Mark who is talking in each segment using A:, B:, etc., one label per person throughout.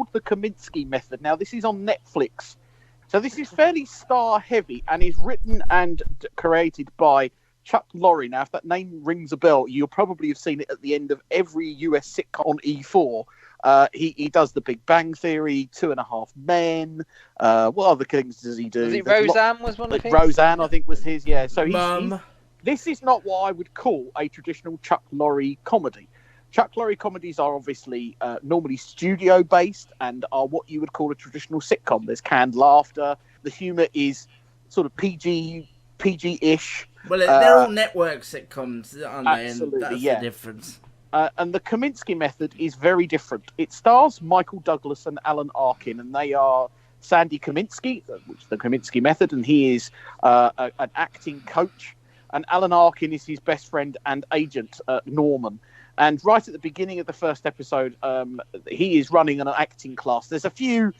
A: called The Kominsky Method. Now, this is on Netflix. So this is fairly star-heavy and is written and created by Chuck Lorre. Now, if that name rings a bell, you'll probably have seen it at the end of every US sitcom on E4. He does The Big Bang Theory, 2.5 Men. What other things does he do?
B: Was it Roseanne was one of his?
A: Roseanne, I think, was his, yeah. So
C: Mum.
A: This is not what I would call a traditional Chuck Lorre comedy. Chuck Lorre comedies are obviously normally studio-based and are what you would call a traditional sitcom. There's canned laughter. The humour is sort of PG-ish.
C: Well, they're all network sitcoms, aren't they?
A: Absolutely,
C: and that's
A: yeah.
C: the difference.
A: And the Kominsky Method is very different. It stars Michael Douglas and Alan Arkin, and they are Sandy Kominsky, which is the Kominsky Method, and he is an acting coach. And Alan Arkin is his best friend and agent, Norman. And right at the beginning of the first episode, he is running an acting class. There's a few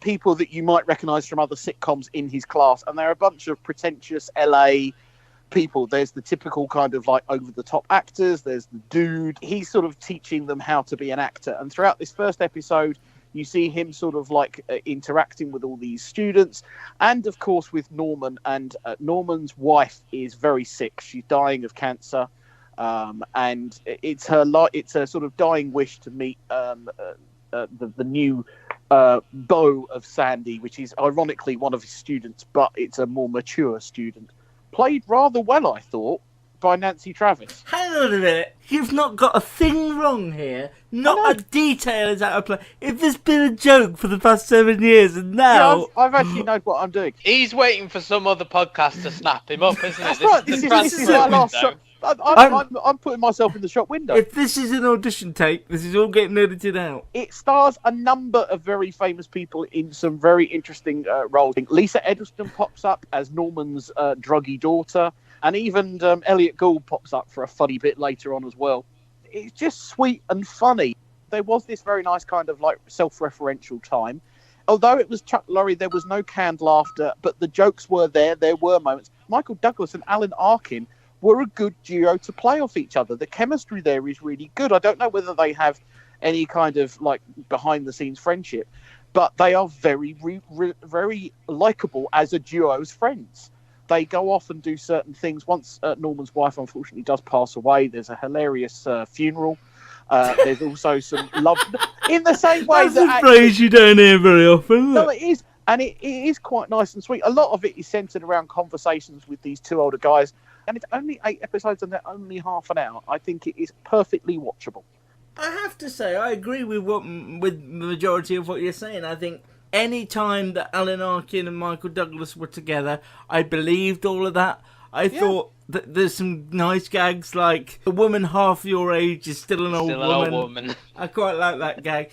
A: people that you might recognise from other sitcoms in his class, and they're a bunch of pretentious LA people. There's the typical kind of like over-the-top actors. There's the dude. He's sort of teaching them how to be an actor. And throughout this first episode, you see him sort of like interacting with all these students, and of course with Norman. And Norman's wife is very sick. She's dying of cancer, and it's a sort of dying wish to meet the new beau of Sandy, which is ironically one of his students, but it's a more mature student. Played rather well, I thought, by Nancy Travis.
C: Hang on a minute. You've not got a thing wrong here. Not a detail is out of place. If there's been a joke for the past 7 years and now...
A: Yeah, I've actually known what I'm doing.
B: He's waiting for some other podcast to snap him up, isn't it?
A: That's right. This is my last shot. I'm putting myself in the shop window.
C: If this is an audition tape, this is all getting edited out.
A: It stars a number of very famous people in some very interesting roles. Lisa Eccleston pops up as Norman's druggy daughter, and even Elliot Gould pops up for a funny bit later on as well. It's just sweet and funny. There was this very nice kind of like self-referential time. Although it was Chuck Lorre, there was no canned laughter, but the jokes were there. There were moments. Michael Douglas and Alan Arkin were a good duo to play off each other. The chemistry there is really good. I don't know whether they have any kind of like behind-the-scenes friendship, but they are very, very likable as a duo, as friends. They go off and do certain things. Once Norman's wife unfortunately does pass away, there's a hilarious funeral. There's also some love in the same way.
C: That's a phrase you don't hear very often.
A: No, it is, and it is quite nice and sweet. A lot of it is centered around conversations with these two older guys. And it's only 8 episodes and they're only half an hour. I think it is perfectly watchable.
C: I have to say, I agree with the majority of what you're saying. I think any time that Alan Arkin and Michael Douglas were together, I believed all of that. I thought that there's some nice gags like a woman half your age is still an old woman. I quite like that gag.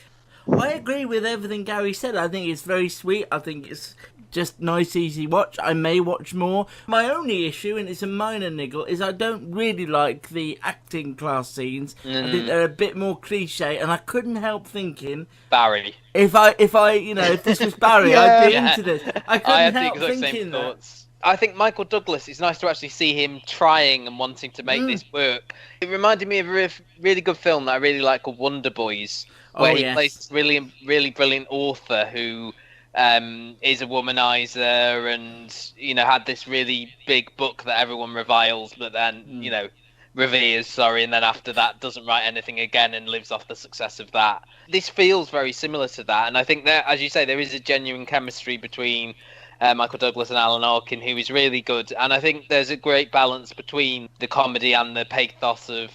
C: I agree with everything Gary said. I think it's very sweet. I think it's just nice, easy watch. I may watch more. My only issue, and it's a minor niggle, is I don't really like the acting class scenes. I think they're a bit more cliche, and I couldn't help thinking
B: Barry.
C: If this was Barry, I'd be into this. I couldn't help thinking that.
B: I think Michael Douglas, it's nice to actually see him trying and wanting to make this work. It reminded me of a really good film that I really like called Wonder Boys, where he plays this really brilliant author who is a womanizer and, had this really big book that everyone reviles, but then, reveres, and then after that doesn't write anything again and lives off the success of that. This feels very similar to that, and I think that, as you say, there is a genuine chemistry between Michael Douglas and Alan Arkin, who is really good, and I think there's a great balance between the comedy and the pathos of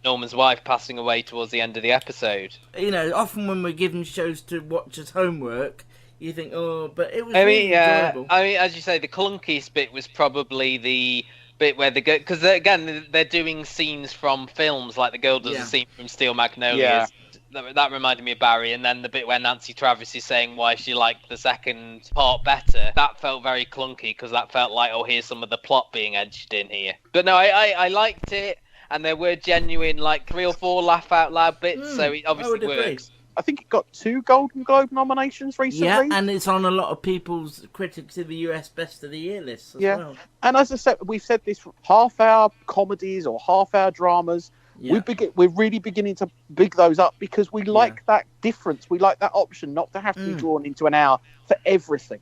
B: Norman's wife passing away towards the end of the episode.
C: Often when we're given shows to watch as homework, you think, but it was really enjoyable.
B: As you say, the clunkiest bit was probably the bit where they go, because they're doing scenes from films, like the girl does a scene from Steel Magnolias. That reminded me of Barry, and then the bit where Nancy Travis is saying why she liked the second part better. That felt very clunky, because that felt like, here's some of the plot being edged in here. But no, I liked it, and there were genuine, 3 or 4 laugh out loud bits, so it obviously works.
A: I think it got 2 Golden Globe nominations recently.
C: Yeah, and it's on a lot of people's critics in the US Best of the Year lists as well.
A: And as I said, we've said this, half-hour comedies or half-hour dramas,
C: Yeah.
A: We're really beginning to big those up because we like that difference. We like that option not to have to be drawn into an hour for everything.